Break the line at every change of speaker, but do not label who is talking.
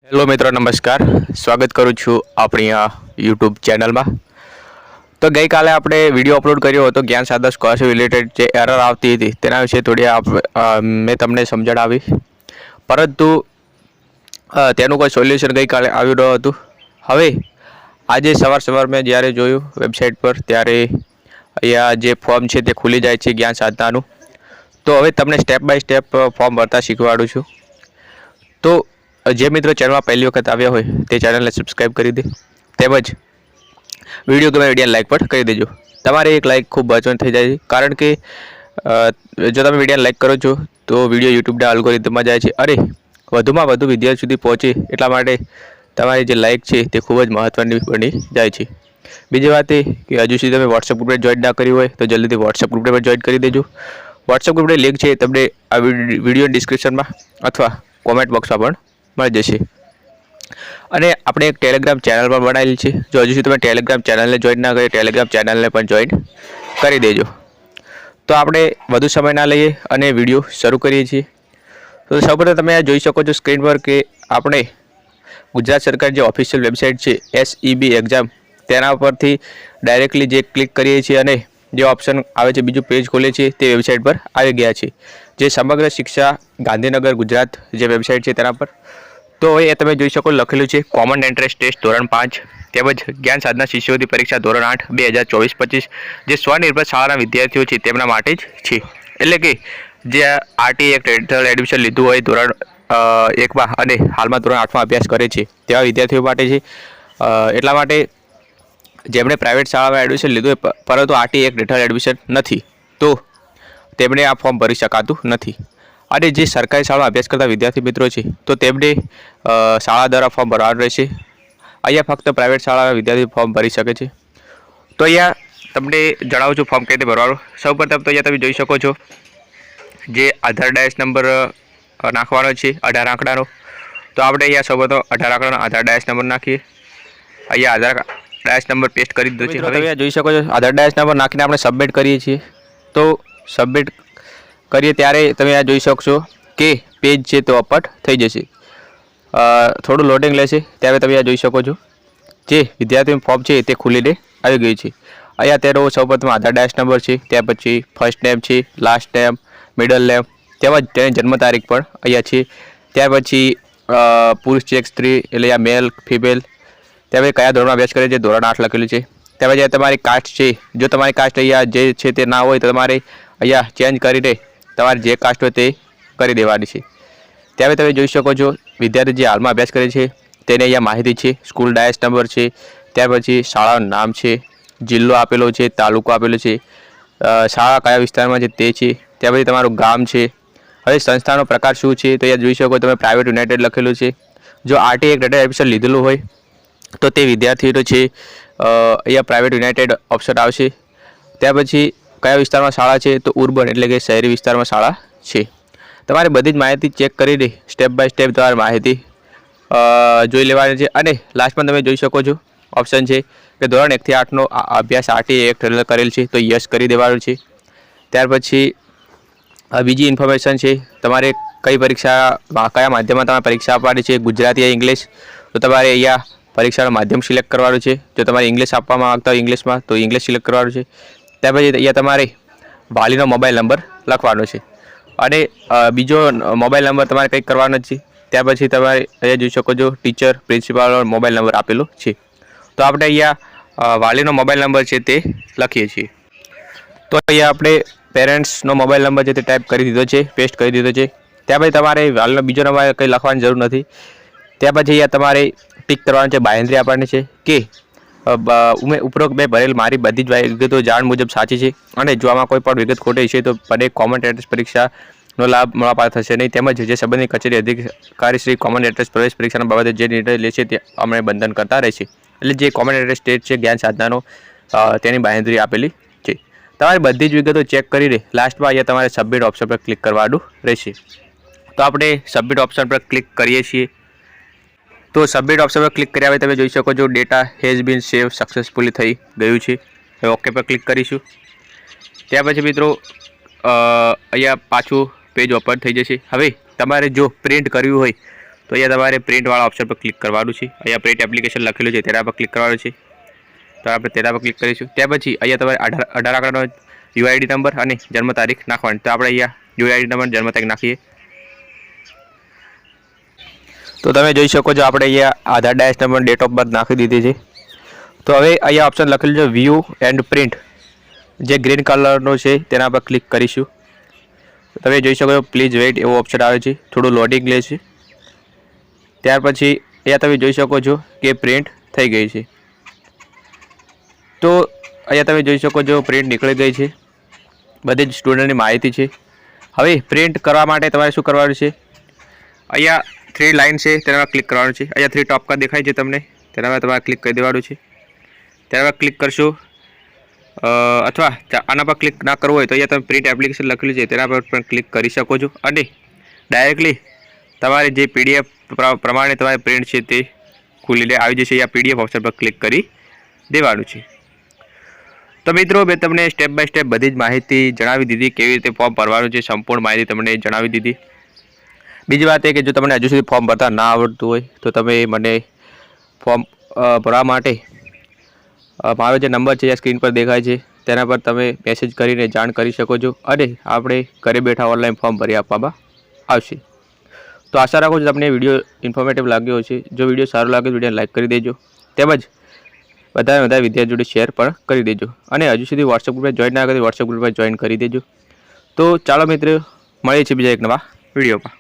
Hello મિત્રો, નમસ્કાર. સ્વાગત કરું છું આપણી આ યુટ્યુબ ચેનલમાં. તો ગઈકાલે આપણે વિડીયો અપલોડ કર્યો હતો જ્ઞાન સાધના સ્કોલરશિપ રિલેટેડ જે એરર આવતી હતી તેના વિશે થોડી મેં તમને સમજણ આપી, પરંતુ તેનું કોઈ સોલ્યુશન ગઈકાલે આવ્યું ન હતું. હવે આજે સવાર મેં જ્યારે જોયું વેબસાઇટ પર ત્યારે અહીંયા જે ફોર્મ છે તે ખુલી જાય છે જ્ઞાન સાધનાનું. તો હવે તમને સ્ટેપ બાય સ્ટેપ ફોર્મ ભરતા શીખવાડું છું. તો જે મિત્રો ચેનલમાં પહેલી વખત આવ્યા હોય તે ચેનલને સબસ્ક્રાઈબ કરી દે, તેમજ વિડીયો ગમે વિડીયોને લાઇક પણ કરી દેજો. તમારે એક લાઇક ખૂબ મહત્વની થઈ જાય છે, કારણ કે જો તમે વિડીયોને લાઇક કરો છો તો વિડીયો યુટ્યુબના અલ્ગોરિધમમાં જાય છે અને વધુમાં વધુ વિદ્યાર્થી સુધી પહોંચે, એટલા માટે તમારી જે લાઇક છે તે ખૂબ જ મહત્ત્વની બની જાય છે. બીજી વાત એ કે હજુ સુધી તમે વોટ્સઅપ ગ્રુપને જોઈન ના કરી હોય તો જલ્દીથી વોટ્સઅપ ગ્રુપને પણ જોઈન કરી દેજો. વોટ્સઅપ ગ્રુપની લિંક છે તમને આ વિડીયો ડિસ્ક્રિપ્શનમાં અથવા કોમેન્ટ બોક્સમાં પણ મળી જશે. અને આપણે એક ટેલિગ્રામ ચેનલ પણ બનાવેલી છે. જો હજુ સુધી તમે ટેલિગ્રામ ચેનલને જોઈન ના કરી, ટેલિગ્રામ ચેનલને પણ જોઈન કરી દેજો. તો આપણે વધુ સમય ના લઈએ અને વિડીયો શરૂ કરીએ છીએ. તો સૌપ્રથમ તમે આ જોઈ શકો છો સ્ક્રીન પર કે આપણે ગુજરાત સરકાર જે ઓફિશિયલ વેબસાઇટ છે SEB એક્ઝામ, તેના પરથી ડાયરેક્ટલી જે ક્લિક કરીએ છીએ અને જે ઓપ્શન આવે છે બીજું પેજ ખોલે છે તે વેબસાઇટ પર આવી ગયા છે, જે સમગ્ર શિક્ષા ગાંધીનગર ગુજરાત જે વેબસાઇટ છે તેના પર. તો એ તમે જોઈ શકો લખેલું છે કોમન એન્ટ્રન્સ ટેસ્ટ ધોરણ 5 તેમજ જ્ઞાન સાધના શિષ્યવૃત્તિ પરીક્ષા ધોરણ 8 2024-25 જે સ્વનિર્ભર શાળાના વિદ્યાર્થીઓ છે તેમના માટે જ છે. એટલે કે જે RTE એક્ટ હેઠળ એડમિશન લીધું હોય ધોરણ 1માં અને હાલમાં ધોરણ 8માં અભ્યાસ કરે છે તેવા વિદ્યાર્થીઓ માટે છે. એટલા માટે જેમણે પ્રાઇવેટ શાળામાં એડમિશન લીધું હોય પરંતુ RTE એક્ટ હેઠળ એડમિશન નથી, તો તેમણે આ ફોર્મ ભરી શકાતું નથી. અને જે સરકારી શાળામાં અભ્યાસ કરતા વિદ્યાર્થી મિત્રો છે તો તેમને શાળા દ્વારા ફોર્મ ભરવાનું રહેશે. અહીંયા ફક્ત પ્રાઇવેટ શાળાના વિદ્યાર્થી ફોર્મ ભરી શકે છે. તો અહીંયા તમને જણાવું છું ફોર્મ કઈ રીતે ભરવાનું. સૌપ્રથમ તો અહીંયા તમે જોઈ શકો છો જે આધાર ડાયસ નંબર નાખવાનો છે 18 આંકડાનો. તો આપણે અહીંયા સૌપ્રથમ 18 આંકડાનો આધાર ડાયસ નંબર નાખીએ. અહીંયા આધાર ડાયસ નંબર પેસ્ટ કરી દીધો છે. હવે જોઈ શકો છો આધાર ડાયસ નંબર નાખીને આપણે સબમિટ કરીએ છીએ. તો સબમિટ કરીએ ત્યારે તમે આ જોઈ શકશો કે પેજ છે તો અપટ થઈ જશે. થોડું લોડિંગ લેશે ત્યારે તમે આ જોઈ શકો છો જે વિદ્યાર્થીનું ફોર્મ છે તે ખુલીને આવી ગયું છે. અહીંયા તેનો સૌપ્રથમ આધાર ડાયસ નંબર છે, ત્યાર પછી ફર્સ્ટ નેમ છે, લાસ્ટ નેમ, મિડલ નેમ તેમજ તેની જન્મ તારીખ પણ અહીંયા છે. ત્યાર પછી પુરુષ છે સ્ત્રી એટલે આ મેલ ફિમેલ, ત્યાર પછી કયા ધોરણમાં અભ્યાસ કરે છે ધોરણ 8 લખેલું છે. ત્યાર પછી તમારી કાસ્ટ છે, જો તમારી કાસ્ટ અહીંયા જે છે તે ના હોય તો તમારે અહીંયા ચેન્જ કરીને તમારે જે કાસ્ટ હોય તે કરી દેવાની છે. ત્યારે તમે જોઈ શકો છો વિદ્યાર્થી જે હાલમાં અભ્યાસ કરે છે તેને અહીંયા માહિતી છે, સ્કૂલ ડાયસ નંબર છે, ત્યાર પછી શાળાનું નામ છે, જિલ્લો આપેલો છે, તાલુકો આપેલો છે, શાળા કયા વિસ્તારમાં છે તે છે, ત્યાર પછી તમારું ગામ છે. હવે સંસ્થાનો પ્રકાર શું છે તો અહીંયા જોઈ શકો તમે પ્રાઇવેટ યુનાઇટેડ લખેલું છે. જો RTE એક્ટ હેઠળ એડમિશન લીધેલું હોય તો તે વિદ્યાર્થીઓ છે અહીંયા પ્રાઇવેટ યુનાઇટેડ ઓપ્શન આવશે. ત્યાર પછી કયા વિસ્તારમાં શાળા છે તો ઉર્બન એટલે કે શહેરી વિસ્તારમાં શાળા છે. તમારે બધી જ માહિતી ચેક કરીને સ્ટેપ બાય સ્ટેપ તમારે માહિતી જોઈ લેવાની છે. અને લાસ્ટમાં તમે જોઈ શકો છો ઓપ્શન છે કે ધોરણ 1 થી 8નો અભ્યાસ RTE એક્ટ હેઠળ કરેલ છે તો યસ કરી દેવાનું છે. ત્યાર પછી બીજી ઇન્ફોર્મેશન છે તમારે કઈ પરીક્ષા કયા માધ્યમમાં તમારે પરીક્ષા આપવાની છે, ગુજરાતી या ઇંગ્લિશ, તો તમારે અહીંયા પરીક્ષાનું માધ્યમ સિલેક્ટ કરવાનું છે. જો તમારે ઇંગ્લિશ આપવામાં આવતા હોય ઇંગ્લિશમાં તો ઇંગ્લિશ સિલેક્ટ કરવાનું છે. ત્યાર પછી અહીંયા તમારે વાલીનો મોબાઈલ નંબર લખવાનો છે અને બીજો મોબાઈલ નંબર તમારે કંઈક કરવાનો છે. ત્યાર પછી તમારે અહીંયા જોઈ શકો છો ટીચર પ્રિન્સિપાલનો મોબાઈલ નંબર આપેલો છે. તો આપણે અહીંયા વાલીનો મોબાઈલ નંબર છે તે લખીએ છીએ. તો અહીંયા આપણે પેરેન્ટ્સનો મોબાઈલ નંબર છે તે ટાઈપ કરી દીધો છે, પેસ્ટ કરી દીધો છે. ત્યાર પછી તમારે વાલીનો બીજો નંબર કંઈ લખવાની જરૂર નથી. ત્યાર પછી અહીંયા તમારે ટિક કરવાનું છે, બાંહેધરી આપવાની છે કે ઉપરોક્ત મેં ભરેલ મારી બધી જ વિગતો જાણ મુજબ સાચી છે અને જો આમાં કોઈ પણ વિગત ખોટી છે તો મને કોમન એન્ટ્રન્સ પરીક્ષાનો લાભ મળવાપાત્ર થશે નહીં, તેમજ જે સંબંધિત કચેરી અધિકારી શ્રી કોમન એન્ટ્રન્સ પ્રવેશ પરીક્ષાના બાબતે જે નિર્ણય લેશે તે અમને બંધન કરતા રહેશે. એટલે જે કોમન એન્ટ્રન્સ ટેસ્ટ છે જ્ઞાન સાધનાનો તેની બાંહેધરી આપેલી છે. તમારે બધી જ વિગતો ચેક કરીને લાસ્ટમાં અહીંયા તમારે સબમિટ ઓપ્શન પર ક્લિક કરવાનું રહેશે. તો આપણે સબમિટ ઓપ્શન પર ક્લિક કરીએ છીએ. તો સબમિટ ઓપ્શન પર ક્લિક કર્યા પછી તમે જોઈ શકો છો data has been save successfully થઈ ગયું છે. હવે ઓકે પર ક્લિક કરીશું. ત્યાર પછી મિત્રો અહીંયા પાછું પેજ ઓપન થઈ જશે. હવે તમારે જો પ્રિન્ટ કરવું હોય તો અહીંયા તમારે પ્રિન્ટવાળા ઓપ્શન પર ક્લિક કરવાનું છે. અહીંયા પ્રિન્ટ એપ્લિકેશન લખેલું છે તેના પર ક્લિક કરવાનું છે. તો આપણે તેના પર ક્લિક કરીશું. ત્યાર પછી અહીંયા તમારે 18 આંકડાનો યુઆઈડી નંબર અને જન્મ તારીખ નાખવાની. તો આપણે અહીંયા યુઆઈડી નંબર જન્મ તારીખ નાખીએ. તો તમે જોઈ શકો છો આપણે અહીંયા Aadhaar DISE number date of birth નાખી દીધી છે. તો હવે અહીંયા ઓપ્શન લખેલું છે વ્યૂ એન્ડ પ્રિન્ટ, જે ગ્રીન કલરનો છે તેના પર ક્લિક કરીશું. તમે જોઈ શકો છો પ્લીઝ વેઇટ એવો ઓપ્શન આવે છે, થોડું લોડિંગ લે છે. ત્યાર પછી અહીંયા તમે જોઈ શકો છો કે પ્રિન્ટ થઈ ગઈ છે. તો અહીંયા તમે જોઈ શકો છો પ્રિન્ટ નીકળી ગઈ છે, બધી જ સ્ટુડન્ટની માહિતી છે. હવે પ્રિન્ટ કરવા માટે તમારે શું કરવાનું છે, અહીંયા 3 લાઇન છે તેના પર ક્લિક કરવાનું છે. અહીંયા 3 ટોપકા દેખાય છે તમને, તેના પર તમારે ક્લિક કરી દેવાનું છે. તેના પર ક્લિક કરશો, અથવા આના પર ક્લિક ના કરવું હોય તો અહીંયા તમે પ્રિન્ટ એપ્લિકેશન લખેલું છે તેના પર પણ ક્લિક કરી શકો છો અને ડાયરેક્ટલી તમારે જે પીડીએફ પ્રમાણે તમારે પ્રિન્ટ છે તે ખુલીને આવી જશે. અહીંયા પીડીએફ ઓપ્શન પર ક્લિક કરી દેવાનું છે. તો મિત્રો મેં તમને સ્ટેપ બાય સ્ટેપ બધી જ માહિતી જણાવી દીધી, કેવી રીતે ફોર્મ ભરવાનું છે સંપૂર્ણ માહિતી તમને જણાવી દીધી. બીજી વાત એ કે જો તમને હજુ સુધી ફોર્મ ભરતા ના આવડતું હોય તો તમે મને ફોર્મ ભરવા માટે મારો જે નંબર છે એ સ્ક્રીન પર દેખાય છે તેના પર તમે મેસેજ કરીને જાણ કરી શકો છો અને આપણે ઘરે બેઠા ઓનલાઈન ફોર્મ ભરી આપવામાં આવશે. તો આશા રાખું છું તમને વિડીયો ઇન્ફોર્મેટિવ લાગ્યો હશે. જો વિડીયો સારો લાગે તો વિડીયોને લાઇક કરી દેજો, તેમજ વધારે વિદ્યાર્થીઓ જોડે શેર પણ કરી દેજો. અને હજુ સુધી વોટ્સએપ ગ્રુપમાં જોઈન ના કરી વોટ્સએપ ગ્રુપમાં જોઈન કરી દેજો. તો ચાલો મિત્રો, મળીએ છીએ બીજા એક નવા વિડીયોમાં.